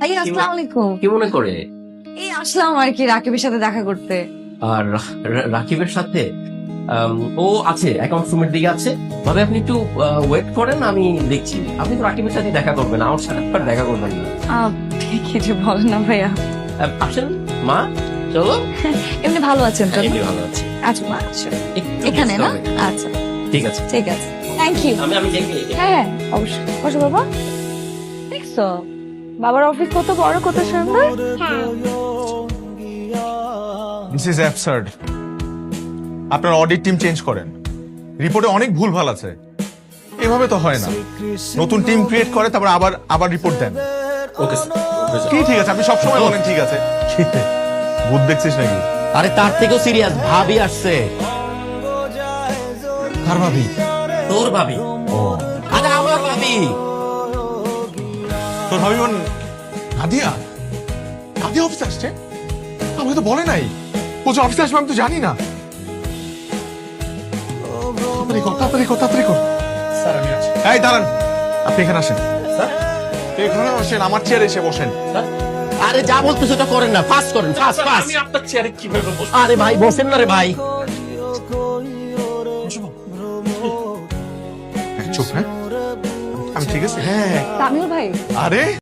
ভাই আসসালামু আলাইকুম। কি মনে করে? এই আসলাম আর কি রাকিবের সাথে দেখা করতে। আর রাকিবের সাথে ও আছে অ্যাকাউন্ট রুমের দিকে আছে। ভাবে আপনি একটু ওয়েট করেন, আমি দেখছি। আপনি তো রাকিবের সাথে দেখা করবেন, আমার সাথে আর দেখা করবেন না। কিছু বলেন না ভাইয়া। আসেন মা, চলো। এমনি ভালো আছেন তো? এমনি ভালো আছি। আচ্ছা মা আচ্ছা একটু এখানে ব্যস্ত না? হবে। আচ্ছা ঠিক আছে। ঠিক আছে, থ্যাংক ইউ। আমি দেখি। হ্যাঁ অবশ্যই। বসো বাবা। দেখছো বাবার অফিস কত বড়, কত সুন্দর। This is absurd. আপনার অডিট টিম চেঞ্জ করেন, রিপোর্টে অনেক ভুলভাল আছে। এভাবে তো হয় না। নতুন টিম ক্রিয়েট করে তারপর আবার আবার রিপোর্ট দেন। ওকে কি ঠিক আছে? আপনি সবসময় বলেন ঠিক আছে। ভূত দেখছিস নাকি? আরে তার থেকেও সিরিয়াস, ভাবি আসছে। কার ভাবি? তোর ভাবি। ও, আরে আমার ভাবি। তোর ভাবি বোন নাদিয়া? নাদিয়া অফিসে আসছে? আমাকে তো বলে নাই। ও যে অফিসে আসবে আমি তো জানি না। তাড়াতাড়ি কর, তাড়াতাড়ি কর। স্যার আমি আছি। এই দাঁড়ান, আপনি এখানে আসেন। স্যার এখানে আসেন, আমার চেয়ারে এসে বসেন। আরে যা বলতেছো ওটা করেন না, ফাস্ট করেন, ফাস্ট ফাস্ট। আমি আপনার চেয়ারে কিভাবে বসবো? আরে ভাই বসেন না রে ভাই। চুপ, হ্যাঁ আমি ঠিক আছে। হ্যাঁ তামিল ভাই আরে